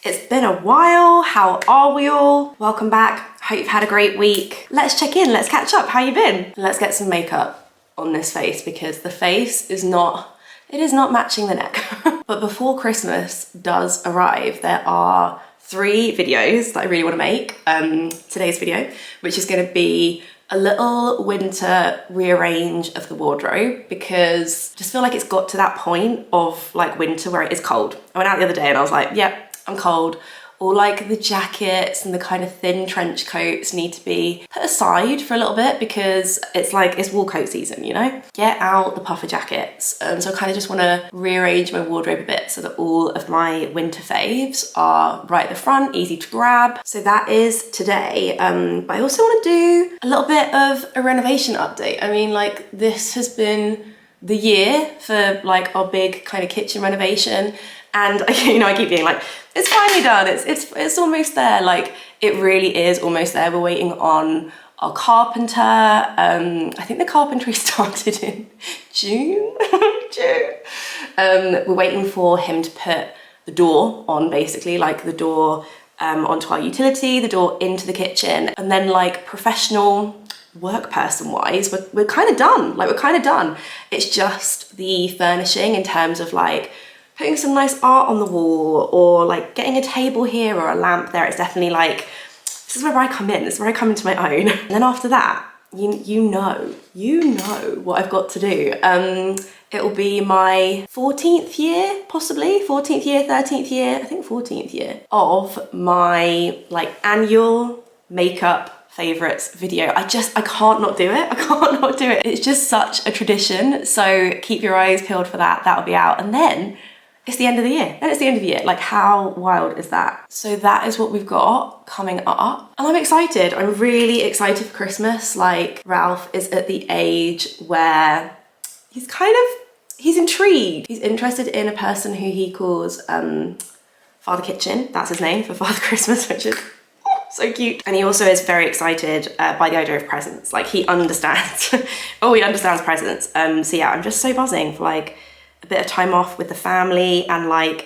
It's been a while. How are we all? Welcome back. Hope you've had a great week. Let's check in, let's catch up. How you been? Let's get some makeup on this face because the face is not matching the neck. But before Christmas does arrive, there are 3 videos that I really want to make. Today's video, which is going to be a little winter rearrange of the wardrobe because I just feel like it's got to that point of like winter where it is cold. I went out the other day and I was like, yep, I'm cold. All like the jackets and the kind of thin trench coats need to be put aside for a little bit because it's wool coat season, you know? Get out the puffer jackets. So I kind of just want to rearrange my wardrobe a bit so that all of my winter faves are right at the front, easy to grab. So that is today. But I also want to do a little bit of a renovation update. I mean, like this has been the year for like our big kind of kitchen renovation. And you know, I keep being like, it's finally done, it's almost there. Like it really is almost there. We're waiting on our carpenter. I think the carpentry started in June. We're waiting for him to put the door on, basically, like the door onto our utility, the door into the kitchen, and then like professional work person wise, we're kind of done. Like we're kind of done. It's just the furnishing in terms of like putting some nice art on the wall or like getting a table here or a lamp there. It's definitely like, this is where I come in. This is where I come into my own. And then after that, you know what I've got to do. It will be my 14th year, possibly 14th year, 13th year, I think 14th year of my like annual makeup favorites video. I can't not do it. I can't not do it. It's just such a tradition. So keep your eyes peeled for that. That'll be out. And then it's the end of the year. Then it's the end of the year. Like how wild is that? So that is what we've got coming up. And I'm excited. I'm really excited for Christmas. Like Ralph is at the age where he's intrigued. He's interested in a person who he calls Father Kitchen. That's his name for Father Christmas, which is so cute. And he also is very excited by the idea of presents. Like he understands, he understands presents. So yeah, I'm just so buzzing for like a bit of time off with the family and like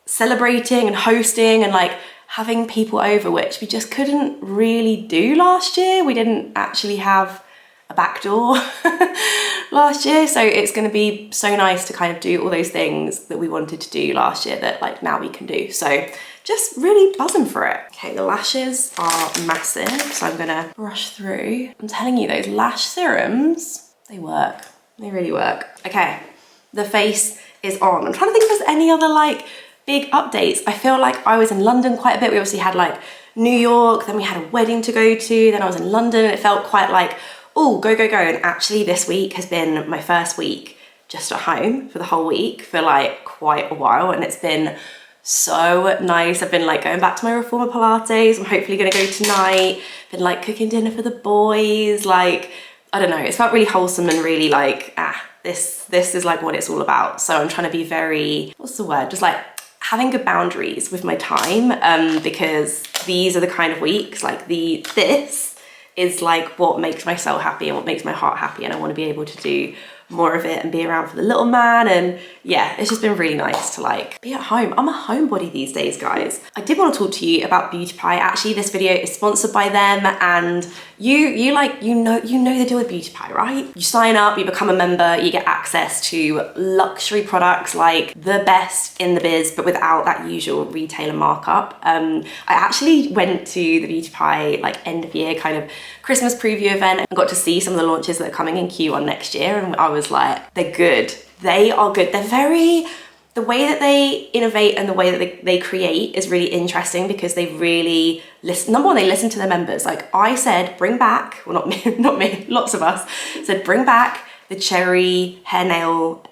celebrating and hosting and like having people over, which we just couldn't really do last year. We didn't actually have a back door last year. So it's going to be so nice to kind of do all those things that we wanted to do last year that like now we can do. So just really buzzing for it. Okay, the lashes are massive, so I'm gonna brush through. I'm telling you, those lash serums, they work. They really work. Okay, the face is on. I'm trying to think if there's any other like big updates. I feel like I was in London quite a bit. We obviously had like New York, then we had a wedding to go to, then I was in London, and it felt quite like, oh, go. And actually this week has been my first week just at home for the whole week for like quite a while, and it's been so nice. I've been like going back to my reformer Pilates. I'm hopefully gonna go tonight. Been like cooking dinner for the boys. Like, I don't know, it's felt really wholesome and really like, this is like what it's all about. So I'm trying to be very, what's the word? Just like having good boundaries with my time because these are the kind of weeks, like this is like what makes my soul happy and what makes my heart happy, and I want to be able to do more of it and be around for the little man. And yeah, it's just been really nice to like be at home. I'm a homebody these days, guys. I did want to talk to you about Beauty Pie. Actually, this video is sponsored by them, and you know the deal with Beauty Pie, right? You sign up, you become a member, you get access to luxury products, like the best in the biz, but without that usual retailer markup. I actually went to the Beauty Pie like end of year kind of Christmas preview event and got to see some of the launches that are coming in Q1 next year, and I was like, they're good. They are good. The way that they innovate and the way that they create is really interesting because they really listen. Number one, they listen to their members. Like I said, bring back, well, not me, lots of us said, bring back the cherry hair, nail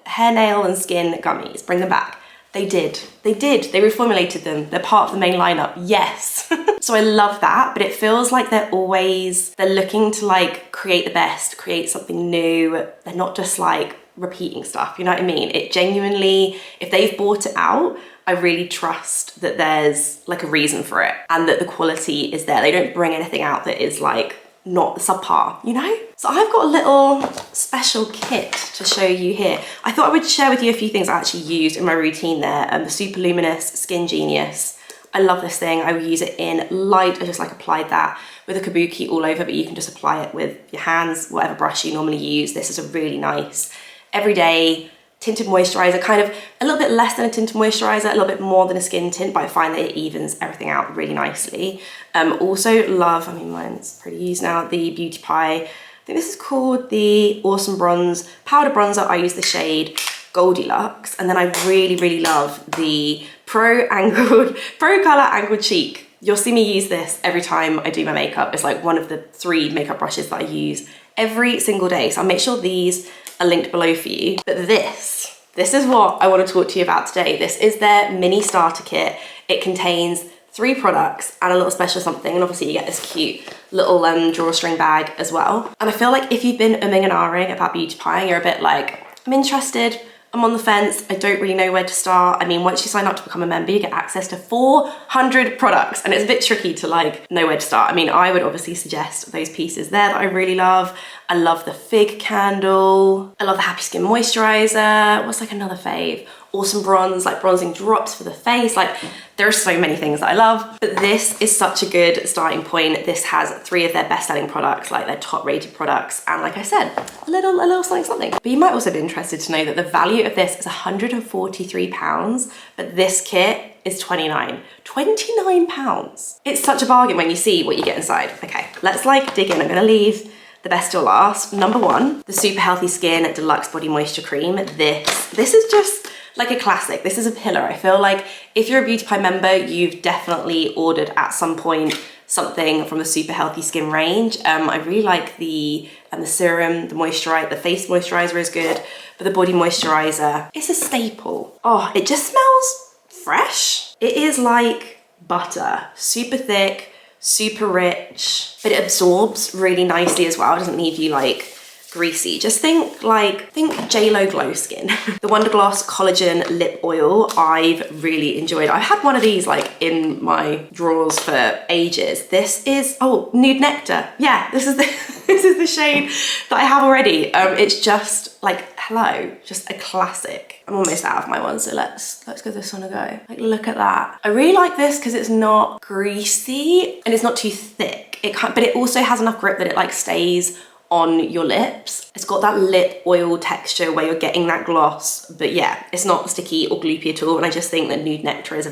and skin gummies. Bring them back. They did. They reformulated them. They're part of the main lineup. Yes. So I love that, but it feels like they're looking to like create the best, create something new. They're not just like repeating stuff, you know what I mean? It genuinely, if they've bought it out, I really trust that there's like a reason for it and that the quality is there. They don't bring anything out that is like not subpar, you know? So I've got a little special kit to show you here. I thought I would share with you a few things I actually used in my routine there. The Super Luminous Skin Genius I love this thing. I will use it in light. I just like applied that with a kabuki all over, but you can just apply it with your hands, whatever brush you normally use. This is a really nice everyday tinted moisturizer, kind of a little bit less than a tinted moisturizer, a little bit more than a skin tint, but I find that it evens everything out really nicely. Also love, I mean, mine's pretty used now, the Beauty Pie. I think this is called the Awesome Bronze Powder Bronzer. I use the shade Goldilocks. And then I really, really love the Pro Color Angled Cheek. You'll see me use this every time I do my makeup. It's like one of the 3 makeup brushes that I use every single day. So I'll make sure these are linked below for you. But this is what I want to talk to you about today. This is their mini starter kit. It contains 3 products and a little special something, and obviously you get this cute little drawstring bag as well. And I feel like if you've been umming and ahhing about Beauty Pie and you're a bit like, I'm interested, I'm on the fence, I don't really know where to start. I mean, once you sign up to become a member, you get access to 400 products, and it's a bit tricky to like know where to start. I mean, I would obviously suggest those pieces there that I really love. I love the Fig candle. I love the Happy Skin moisturizer. What's like another fave? Awesome Bronze, like bronzing drops for the face. Like, there are so many things that I love, but this is such a good starting point. This has 3 of their best-selling products, like their top-rated products, and like I said, a little something. But you might also be interested to know that the value of this is £143, but this kit is £29. £29. It's such a bargain when you see what you get inside. Okay, let's like dig in. I'm gonna leave the best till last. Number 1, the Super Healthy Skin Deluxe Body Moisture Cream. This is just like a classic. This is a pillar. I feel like if you're a Beauty Pie member, you've definitely ordered at some point something from the Super Healthy Skin range. I really like the serum, the moisturizer, the face moisturizer is good, but the body moisturizer is a staple. Oh, it just smells fresh. It is like butter, super thick, super rich, but it absorbs really nicely as well. It doesn't leave you like greasy. Just think JLo Glow Skin. The Wonder Gloss Collagen Lip Oil, I've really enjoyed. I've had one of these like in my drawers for ages. This is, oh, Nude Nectar. Yeah, this is the shade that I have already. It's just like, hello, just a classic. I'm almost out of my one, so let's give this one a go. Like, look at that. I really like this because it's not greasy and it's not too thick. But it also has enough grip that it like stays on your lips. It's got that lip oil texture where you're getting that gloss, but yeah, it's not sticky or gloopy at all. And I just think that Nude Nectar is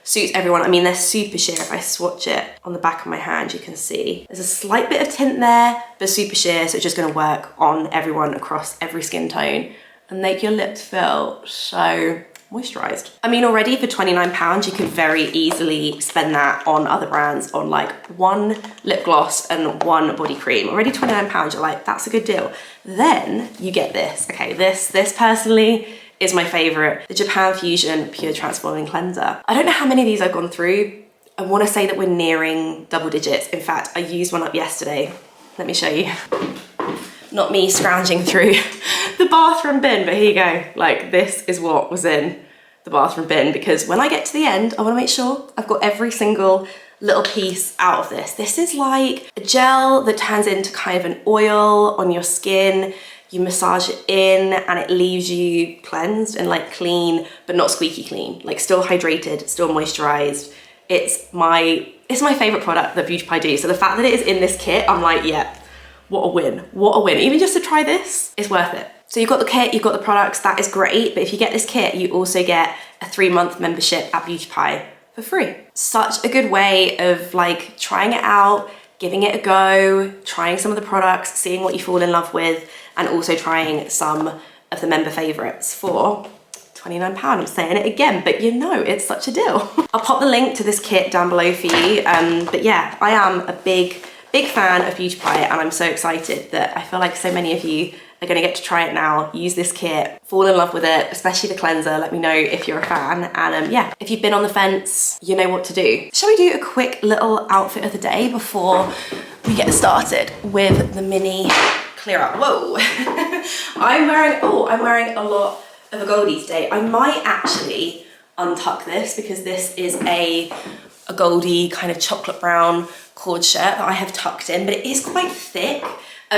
suits everyone. I mean, they're super sheer. If I swatch it on the back of my hand, you can see there's a slight bit of tint there, but super sheer. So it's just gonna work on everyone across every skin tone and make your lips feel so moisturized. I mean, already for £29, you could very easily spend that on other brands, on like 1 lip gloss and 1 body cream. Already £29, you're like, that's a good deal. Then you get this. Okay, this personally is my favorite, the Japan Fusion Pure Transforming Cleanser. I don't know how many of these I've gone through. I wanna say that we're nearing double digits. In fact, I used one up yesterday. Let me show you. Not me scrounging through the bathroom bin, but here you go. Like, this is what was in the bathroom bin, because when I get to the end, I wanna make sure I've got every single little piece out of this. This is like a gel that turns into kind of an oil on your skin. You massage it in and it leaves you cleansed and like clean, but not squeaky clean, like still hydrated, still moisturized. It's my favorite product that Beauty Pie do. So the fact that it is in this kit, I'm like, yeah, what a win, what a win. Even just to try this, it's worth it. So you've got the kit, you've got the products, that is great. But if you get this kit, you also get a 3-month membership at Beauty Pie for free. Such a good way of like trying it out, giving it a go, trying some of the products, seeing what you fall in love with, and also trying some of the member favorites for £29. I'm saying it again, but you know, it's such a deal. I'll pop the link to this kit down below for you. But yeah, I am a big fan of Beauty Pie, and I'm so excited that I feel like so many of you are gonna get to try it now, use this kit, fall in love with it, especially the cleanser. Let me know if you're a fan. And yeah, if you've been on the fence, you know what to do. Shall we do a quick little outfit of the day before we get started with the mini clear up? Whoa. I'm wearing a lot of a goldie today. I might actually untuck this because this is a goldie kind of chocolate brown cord shirt that I have tucked in, but it is quite thick.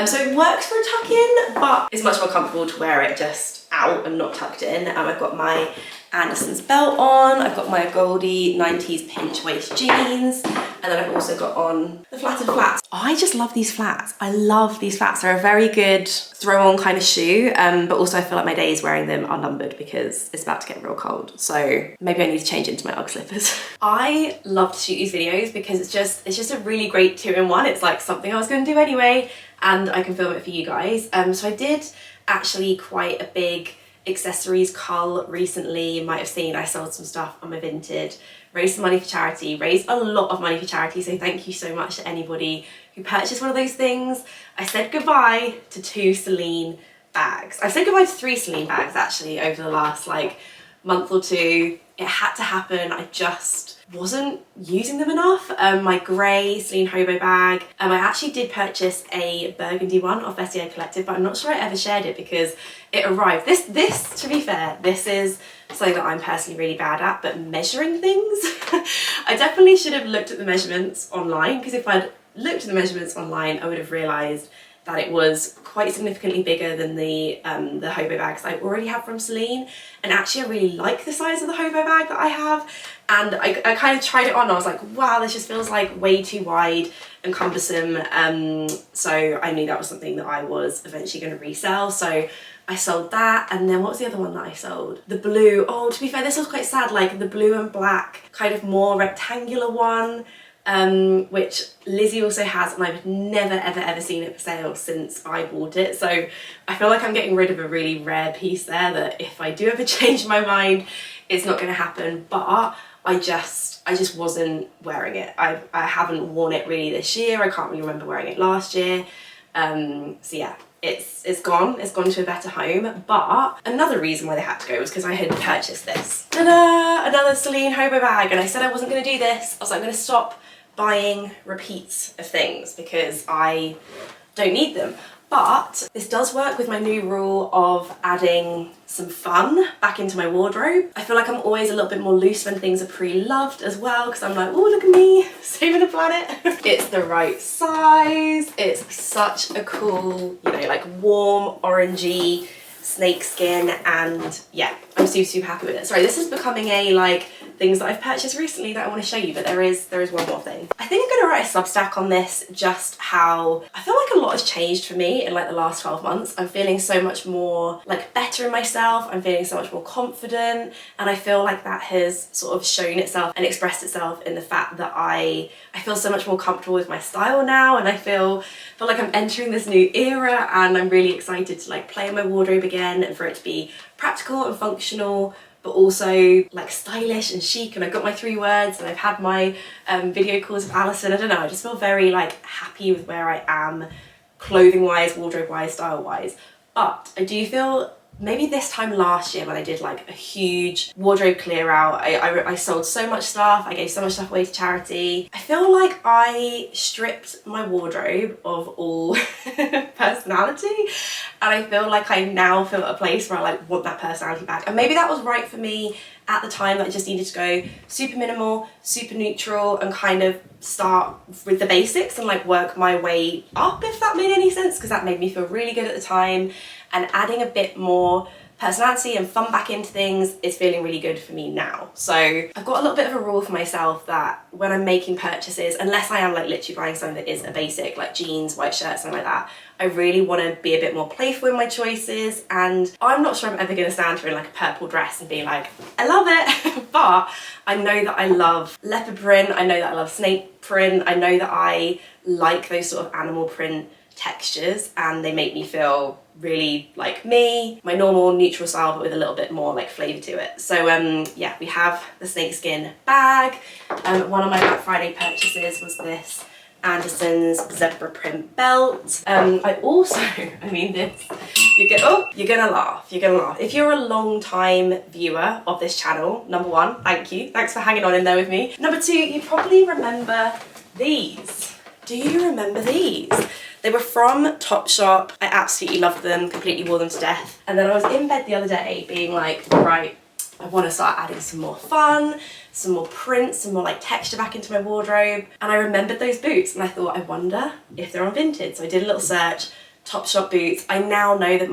So it works for a tuck in, but it's much more comfortable to wear it just out and not tucked in. I've got my Anderson's belt on. I've got my Goldie 90s pinch waist jeans. And then I've also got on the flatted flats. I just love these flats. I love these flats. They're a very good throw on kind of shoe, but also I feel like my days wearing them are numbered because it's about to get real cold. So maybe I need to change into my Ugg slippers. I love to shoot these videos because it's just a really great 2-in-1. It's like something I was gonna do anyway, and I can film it for you guys. So I did actually quite a big accessories cull recently. You might have seen I sold some stuff on my Vinted, raised some money for charity, raised a lot of money for charity, so thank you so much to anybody who purchased one of those things. I said goodbye to 2 Celine bags. I've said goodbye to 3 Celine bags actually over the last like month or two. It had to happen. I just wasn't using them enough. My grey Celine Hobo bag. I actually did purchase a burgundy one off SEO Collective, but I'm not sure I ever shared it because it arrived. This, to be fair, this is something that I'm personally really bad at, but measuring things. I definitely should have looked at the measurements online, because if I'd looked at the measurements online, I would have realised that it was quite significantly bigger than the Hobo bags I already have from Celine. And actually I really like the size of the Hobo bag that I have. And I kind of tried it on, I was like, wow, this just feels like way too wide and cumbersome. So I knew that was something that I was eventually going to resell. So I sold that. And then what was the other one that I sold? The blue, oh, to be fair, this was quite sad, like the blue and black kind of more rectangular one. Which Lizzie also has, and I've never ever seen it for sale since I bought it. So I feel like I'm getting rid of a really rare piece there that if I do ever change my mind, it's not going to happen. But I just wasn't wearing it. I haven't worn it really this year. I can't really remember wearing it last year. So yeah, it's gone to a better home. But another reason why they had to go was because I had purchased this. Ta-da! Another Celine Hobo bag, and I said I wasn't going to do this. I was like, I'm going to stop buying repeats of things because I don't need them. But this does work with my new rule of adding some fun back into my wardrobe. I feel like I'm always a little bit more loose when things are pre-loved as well, because I'm like, oh, look at me, saving the planet. It's the right size. It's such a cool, you know, like warm, orangey snakeskin, and yeah, I'm super happy with it. Sorry, this is becoming a like things that I've purchased recently that I want to show you, but there is one more thing. I think I'm gonna write a Substack on this, just how I feel like a lot has changed for me in like the last 12 months. I'm feeling so much more like better in myself. I'm feeling so much more confident, and I feel like that has sort of shown itself and expressed itself in the fact that I feel so much more comfortable with my style now, and I feel like I'm entering this new era, and I'm really excited to like play in my wardrobe again and for it to be practical and functional, but also like stylish and chic. And I've got my 3 words, and I've had my video calls with Alison. I don't know, I just feel very like happy with where I am clothing wise, wardrobe wise, style wise. But I do feel maybe this time last year when I did like a huge wardrobe clear out, I sold so much stuff, I gave so much stuff away to charity. I feel like I stripped my wardrobe of all personality, and I feel like I now feel at a place where I like want that personality back. And maybe that was right for me at the time, that I just needed to go super minimal, super neutral, and kind of start with the basics and like work my way up, if that made any sense, because that made me feel really good at the time. And adding a bit more personality and fun back into things is feeling really good for me now. So I've got a little bit of a rule for myself that when I'm making purchases, unless I am like literally buying something that is a basic, like jeans, white shirt, something like that, I really want to be a bit more playful in my choices. And I'm not sure I'm ever going to stand here in like a purple dress and be like, I love it. But I know that I love leopard print, I know that I love snake print, I know that I like those sort of animal print textures, and they make me feel really like me, my normal neutral style, but with a little bit more like flavour to it. So yeah, we have the snakeskin bag. One of my Black Friday purchases was this Anderson's zebra print belt. I also, I mean this, you're gonna laugh. If you're a long time viewer of this channel, number 1, thank you. Thanks for hanging on in there with me. Number 2, you probably remember these. Do you remember these? They were from Topshop. I absolutely loved them, completely wore them to death. And then I was in bed the other day being like, right, I want to start adding some more fun, some more print, some more like texture back into my wardrobe. And I remembered those boots, and I thought, I wonder if they're on Vinted. So I did a little search, Topshop boots. I now know that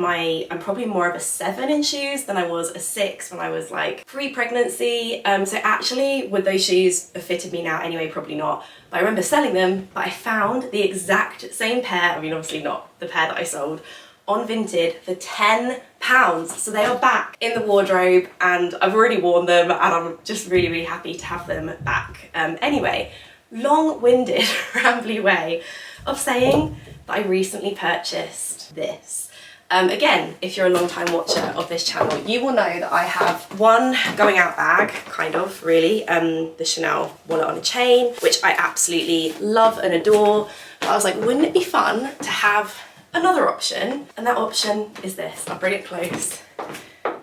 I'm probably more of a 7 in shoes than I was a 6 when I was like pre-pregnancy. So actually, would those shoes have fitted me now anyway? Probably not. But I remember selling them, but I found the exact same pair, I mean obviously not the pair that I sold, on Vinted for £10. So they are back in the wardrobe and I've already worn them and I'm just really, really happy to have them back. Anyway, long-winded, rambly way of saying that I recently purchased this. Again, if you're a long time watcher of this channel, you will know that I have one going out bag, kind of, really, the Chanel wallet on a chain, which I absolutely love and adore. But I was like, wouldn't it be fun to have another option? And that option is this. I'll bring it close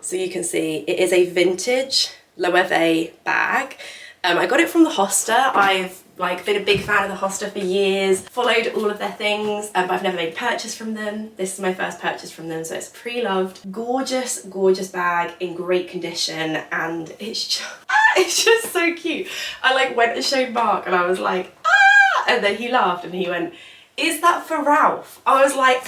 so you can see. It is a vintage Loewe bag. I got it from the Hosta. I've been a big fan of the Hosta for years, followed all of their things, but I've never made a purchase from them. This is my first purchase from them, so it's pre-loved. Gorgeous, gorgeous bag in great condition, and it's just so cute. I went and showed Mark and I was like, ah! And then he laughed and he went, is that for Ralph? I was like,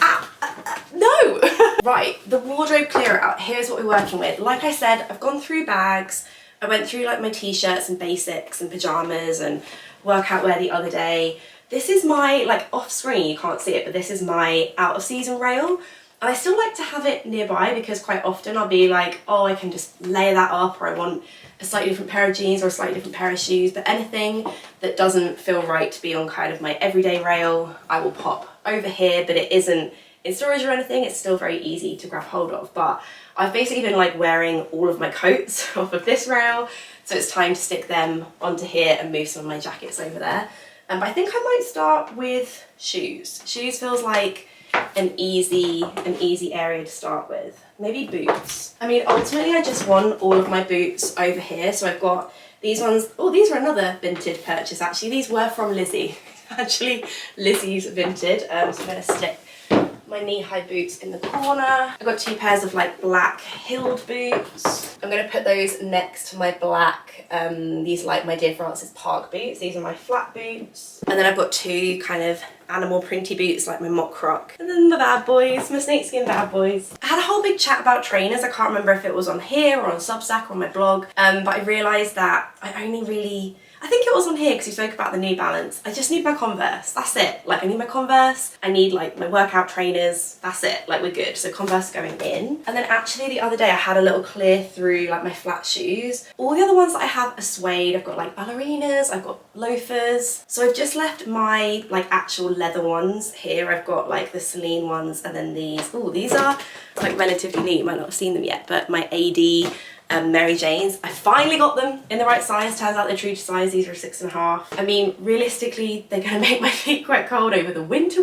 no. Right, the wardrobe clear out. Here's what we're working with. Like I said, I've gone through bags. I went through my t-shirts and basics and pajamas and workout wear the other day. This is my, off screen, you can't see it, but this is my out of season rail. And I still like to have it nearby because quite often I'll be like, oh, I can just layer that up, or I want a slightly different pair of jeans or a slightly different pair of shoes. But anything that doesn't feel right to be on kind of my everyday rail, I will pop over here, but it isn't in storage or anything. It's still very easy to grab hold of. But I've basically been wearing all of my coats off of this rail, so it's time to stick them onto here and move some of my jackets over there. But I think I might start with shoes. Shoes feels like an easy area to start with. Maybe boots. I mean, ultimately I just want all of my boots over here. So I've got these ones. Oh, these are another Vinted purchase actually. These were from Lizzie. Actually, Lizzie's Vinted. So I'm gonna stick my knee-high boots in the corner. I've got 2 pairs of black heeled boots. I'm gonna put those next to my black, these my Dear Francis Park boots. These are my flat boots. And then I've got 2 kind of animal printy boots my mock croc. And then the bad boys, my snakeskin bad boys. I had a whole big chat about trainers. I can't remember if it was on here or on Substack or on my blog, but I realised that I think it was on here because we spoke about the New Balance. I just need my Converse, that's it. I need my Converse, I need my workout trainers, that's it, we're good. So Converse going in. And then actually the other day I had a little clear through my flat shoes. All the other ones that I have are suede. I've got ballerinas, I've got loafers. So I've just left my actual leather ones here. I've got the Celine ones and then these. Oh, these are relatively new, you might not have seen them yet, but my AD Mary Janes. I finally got them in the right size. Turns out they're true to size. These are 6.5. I mean, realistically, they're gonna make my feet quite cold over the winter,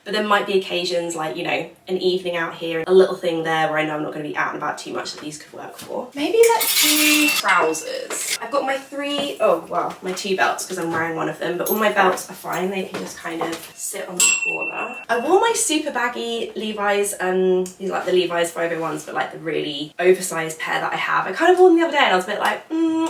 but there might be occasions an evening out here, a little thing there where I know I'm not gonna be out and about too much that these could work for. Maybe let's do trousers. I've got my 2 belts because I'm wearing one of them, but all my belts are fine. They can just kind of sit on the corner. I wore my super baggy Levi's, these are the Levi's 501s, but the really oversized pair that I have. I kind of wore them the other day and I was a bit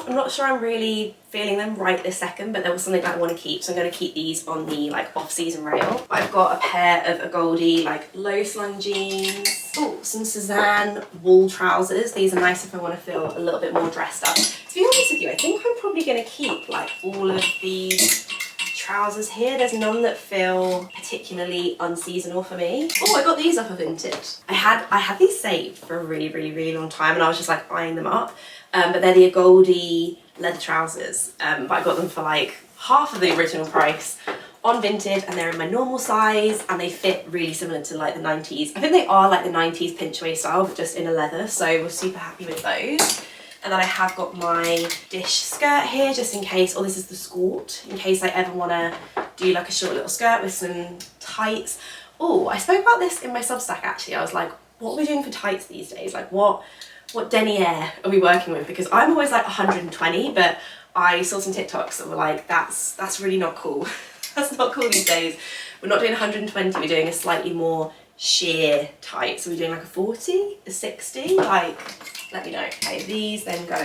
I'm not sure I'm really feeling them right this second, but there was something that I want to keep, so I'm going to keep these on the off-season rail. I've got a pair of a Goldie low slung jeans. Oh, some Suzanne wool trousers. These are nice if I want to feel a little bit more dressed up. To be honest with you, I think I'm probably going to keep all of these trousers here. There's none that feel particularly unseasonal for me. Oh, I got these off of Vinted. I had these saved for a really, really, really long time and I was just eyeing them up. But they're the Goldie leather trousers, but I got them for half of the original price on Vinted, and they're in my normal size and they fit really similar to the 90s. I think they are the 90s pinch waist style, but just in a leather, so we're super happy with those. And then I have got my dish skirt here just in case, this is the skirt, in case I ever want to do a short little skirt with some tights. Oh, I spoke about this in my Substack actually. I was like, what are we doing for tights these days? What denier are we working with? Because I'm always 120, but I saw some TikToks that were that's really not cool. That's not cool these days. We're not doing 120, we're doing a slightly more sheer tight. So we're doing a 40, a 60, let me know. Okay, these then go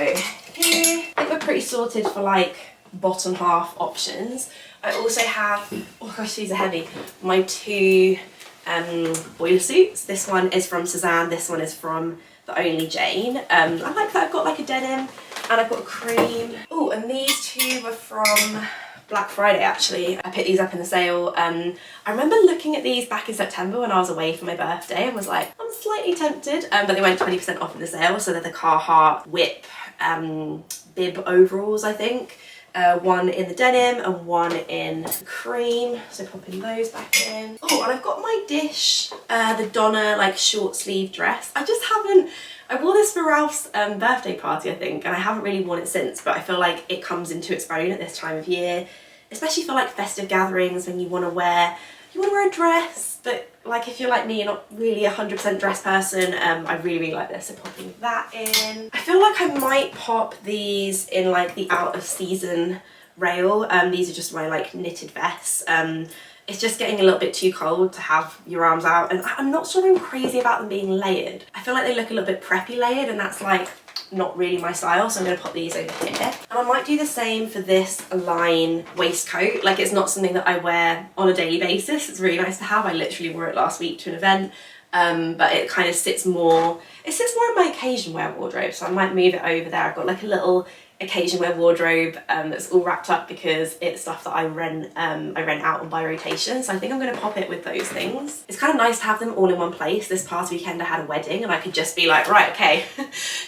here. I think we're pretty sorted for bottom half options. I also have, oh gosh, these are heavy, my 2 boiler suits. This one is from Suzanne, this one is from The Only Jane. I like that I've got like a denim and I've got a cream. Oh, and these two were from Black Friday actually. I picked these up in the sale. I remember looking at these back in September when I was away for my birthday and was like, I'm slightly tempted, but they went 20% off in the sale. So they're the Carhartt Whip bib overalls, I think. One in the denim and one in the cream, so popping those back in. Oh, and I've got my Dish, the Donna like short sleeve dress. I wore this for Ralph's birthday party, I think, and I haven't really worn it since, but I feel like it comes into its own at this time of year, especially for like festive gatherings when you want to wear a dress, but like if you're like me, you're not really 100% dress person. I really like this, so popping that in. I feel like I might pop these in like the out of season rail. These are just my like knitted vests. It's just getting a little bit too cold to have your arms out, and I'm not sure I'm crazy about them being layered. I feel like they look a little bit preppy layered, and that's like not really my style, so I'm going to pop these over here. And I might do the same for this line waistcoat. Like, it's not something that I wear on a daily basis. It's really nice to have. I literally wore it last week to an event, but it kind of sits more in my occasion wear wardrobe, so I might move it over there. I've got like a little occasion wear wardrobe that's all wrapped up because it's stuff that I rent out on by rotation, so I think I'm going to pop it with those things. It's kind of nice to have them all in one place. This past weekend I had a wedding and I could just be like, right, okay,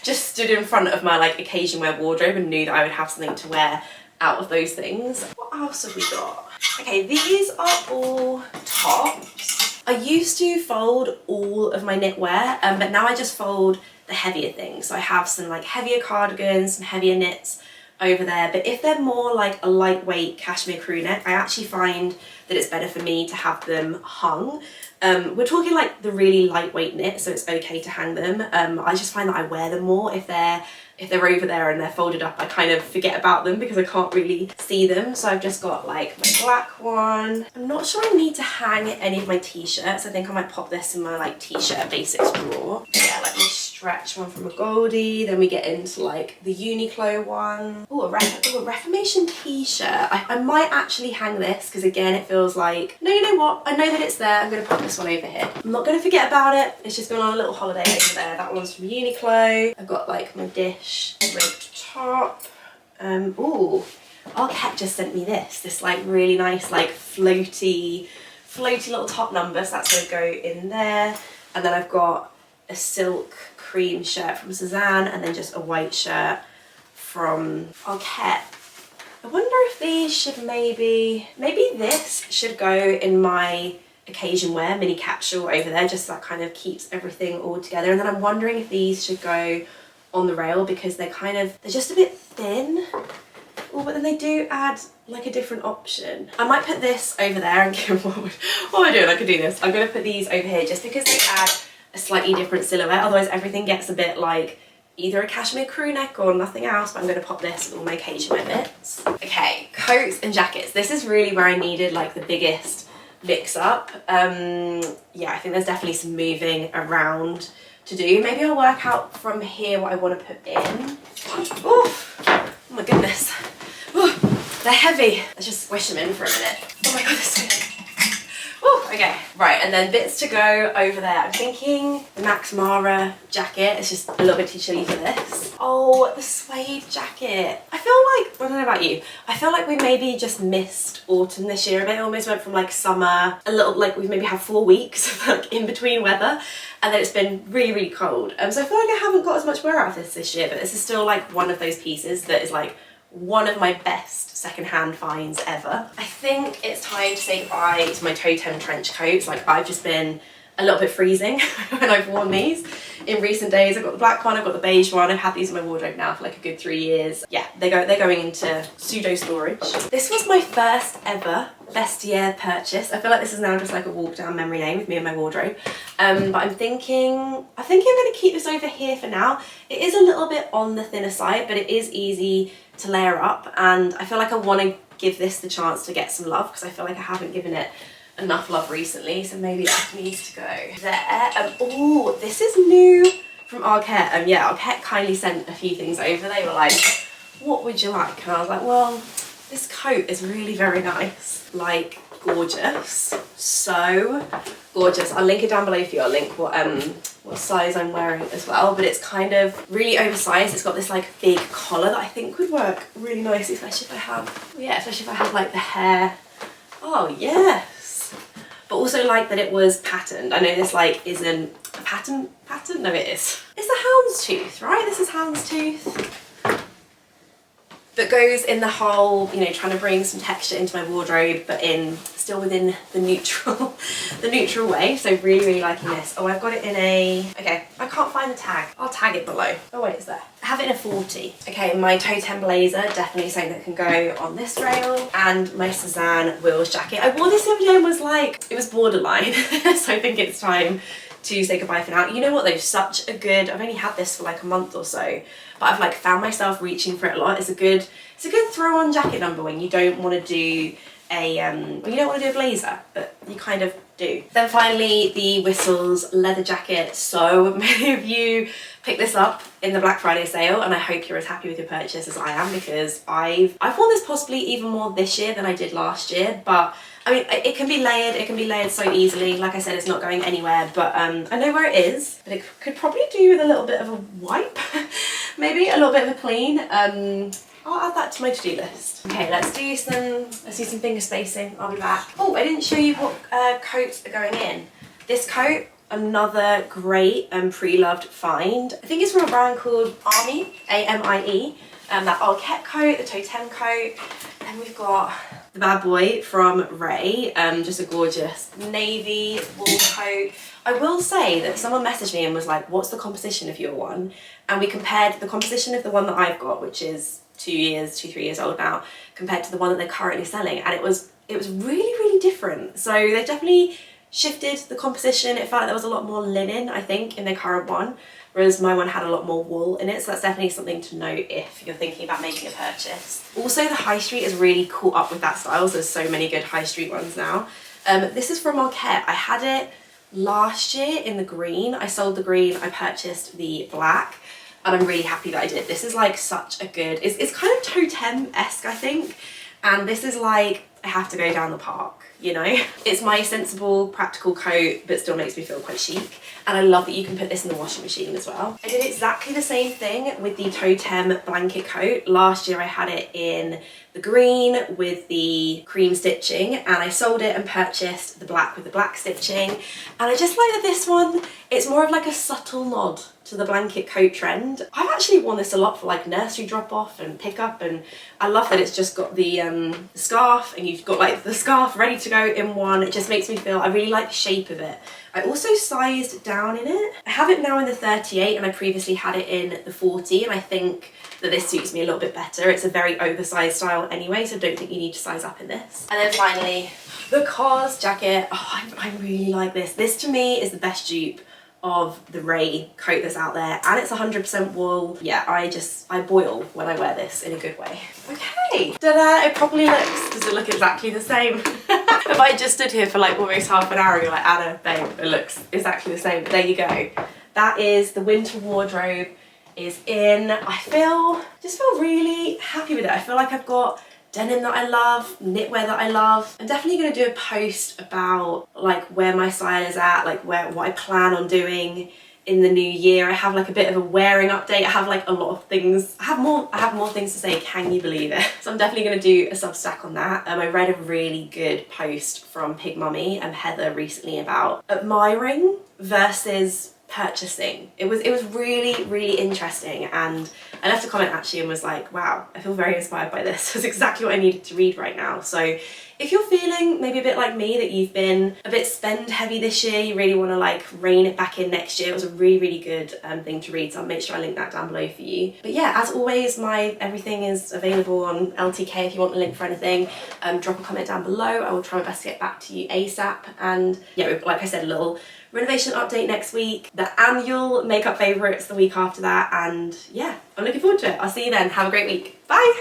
just stood in front of my like occasion wear wardrobe and knew that I would have something to wear out of those things. What else have we got? Okay, these are all tops. I used to fold all of my knitwear, but now I just fold the heavier things. So I have some like heavier cardigans, some heavier knits over there, but if they're more like a lightweight cashmere crew neck, I actually find that it's better for me to have them hung. We're talking like the really lightweight knit, so it's okay to hang them. I just find that I wear them more if they're over there and they're folded up. I kind of forget about them because I can't really see them. So I've just got like my black one. I'm not sure I need to hang any of my t-shirts. I think I might pop this in my like t-shirt basics drawer. Yeah, like my stretch one from a Goldie. Then we get into like the Uniqlo one. Oh, a Reformation t-shirt. I might actually hang this because again, it feels like, no, you know what? I know that it's there. I'm going to pop this one over here. I'm not going to forget about it. It's just been on a little holiday over there. That one's from Uniqlo. I've got like my Dish ribbed top. Ooh, our cat just sent me this like really nice like floaty little top number, so that's going to go in there. And then I've got a silk cream shirt from Suzanne and then just a white shirt from our cat. I wonder if these should maybe this should go in my occasion wear mini capsule over there, just so that kind of keeps everything all together. And then I'm wondering if these should go on the rail because they're just a bit thin. Oh, but then they do add like a different option. I might put this over there and give what am I doing? I could do this. I'm going to put these over here just because they add a slightly different silhouette. Otherwise everything gets a bit like either a cashmere crew neck or nothing else, but I'm going to pop this with all my occasion wear bits. Okay, coats and jackets. This is really where I needed like the biggest mix up. Yeah, I think there's definitely some moving around to do. Maybe I'll work out from here what I want to put in. Oh my goodness. Ooh, they're heavy. Let's just squish them in for a minute. Oh my god, they're so heavy. Okay, right, and then bits to go over there. I'm thinking the Max Mara jacket. It's just a little bit too chilly for this. Oh, the suede jacket. I feel like, I don't know about you, I feel like we maybe just missed autumn this year a bit. It almost went from like summer, a little, like we've maybe had 4 weeks of like in between weather, and then it's been really, really cold. So I feel like I haven't got as much wear out of this year, but this is still like one of those pieces that is like one of my best secondhand finds ever. I think it's time to say goodbye to my Totem trench coats. Like, I've just been a little bit freezing when I've worn these in recent days. I've got the black one, I've got the beige one. I've had these in my wardrobe now for like a good 3 years. Yeah, they're going into pseudo storage. This was my first ever vestiaire purchase. I feel like this is now just like a walk down memory lane with me and my wardrobe. But I'm thinking I'm going to keep this over here for now. It is a little bit on the thinner side, but it is easy to layer up, and I feel like I want to give this the chance to get some love because I feel like I haven't given it enough love recently, so maybe that needs to go there. Oh, this is new from Arquette. Yeah, Arquette kindly sent a few things over. They were like, what would you like? And I was like, well, This coat is really very nice, like gorgeous, so gorgeous. I'll link it down below for you. I'll link what size I'm wearing as well, but it's kind of really oversized. It's got this like big collar that I think would work really nicely, especially if I have, yeah, especially if I have like the hair. Oh yes, but also like that it was patterned. I know this like isn't a pattern, no it is. It's a houndstooth, right? This is houndstooth. That goes in the whole, you know, trying to bring some texture into my wardrobe, but still within the neutral, the neutral way. So really, really liking this. Oh, I've got it in a, okay, I can't find the tag. I'll tag it below. Oh wait, it's there. I have it in a 40. Okay, my totem blazer, definitely something that can go on this rail, and my Suzanne Wills jacket. I wore this the other day and was like, it was borderline. So I think it's time to say goodbye for now. You know what though, such a good, I've only had this for like a month or so, but I've like found myself reaching for it a lot. It's a good throw on jacket number when you don't want to do a blazer, but you kind of do. Then finally the Whistles leather jacket. So many of you picked this up in the Black Friday sale, and I hope you're as happy with your purchase as I am, because I've worn this possibly even more this year than I did last year. But I mean, it can be layered so easily. Like I said, it's not going anywhere, but I know where it is, but it could probably do with a little bit of a wipe, maybe a little bit of a clean. I'll add that to my to-do list. Okay, let's do some finger spacing. I'll be back. Oh, I didn't show you what coats are going in. This coat, another great pre-loved find. I think it's from a brand called Army, A-M-I-E. That Arquette coat, the totem coat. Then we've got the bad boy from Ray, just a gorgeous navy wool coat. I will say that someone messaged me and was like, what's the composition of your one? And we compared the composition of the one that I've got, which is 3 years old now, compared to the one that they're currently selling, and it was really, really different. So they definitely shifted the composition. It felt like there was a lot more linen, I think, in their current one, whereas my one had a lot more wool in it. So that's definitely something to note if you're thinking about making a purchase. Also, the high street is really caught up with that style, so there's so many good high street ones now. This is from Arquette. I had it last year in the green. I sold the green, I purchased the black, and I'm really happy that I did. This is like such a good, it's kind of totem-esque, I think, and this is like, I have to go down the park, you know? It's my sensible, practical coat, but still makes me feel quite chic. And I love that you can put this in the washing machine as well. I did exactly the same thing with the totem blanket coat. Last year I had it in the green with the cream stitching, and I sold it and purchased the black with the black stitching. And I just like that this one, it's more of like a subtle nod to the blanket coat trend. I've actually worn this a lot for like nursery drop off and pick up, and I love that it's just got the scarf, and you've got like the scarf ready to go in one. It just makes me feel, I really like the shape of it. I also sized down in it. I have it now in the 38 and I previously had it in the 40, and I think that this suits me a little bit better. It's a very oversized style anyway, so I don't think you need to size up in this. And then finally, the Cars jacket. Oh, I really like this. This to me is the best dupe of the Ray coat that's out there, and it's 100% wool. Yeah, I boil when I wear this in a good way. Okay, ta-da, it probably looks, does it look exactly the same? If I just stood here for like almost half an hour and you're like, Anna, babe, it looks exactly the same, but there you go. That is the winter wardrobe is in. Just feel really happy with it. I feel like I've got denim that I love, knitwear that I love. I'm definitely going to do a post about like where my style is at, like what I plan on doing in the new year. I have like a bit of a wearing update. I have like a lot of things. I have more things to say, can you believe it? So I'm definitely going to do a Substack on that. I read a really good post from Pig Mummy and Heather recently about admiring versus purchasing. It was really, really interesting, and I left a comment actually and was like, wow, I feel very inspired by this. It's exactly what I needed to read right now. So if you're feeling maybe a bit like me, that you've been a bit spend heavy this year, you really want to like rein it back in next year, it was a really, really good thing to read, so I'll make sure I link that down below for you. But yeah, as always, my everything is available on LTK if you want a link for anything. Drop a comment down below. I will try my best to get back to you ASAP. And yeah, like I said, a little renovation update next week, the annual makeup favourites the week after that, and yeah, I'm looking forward to it. I'll see you then. Have a great week. Bye!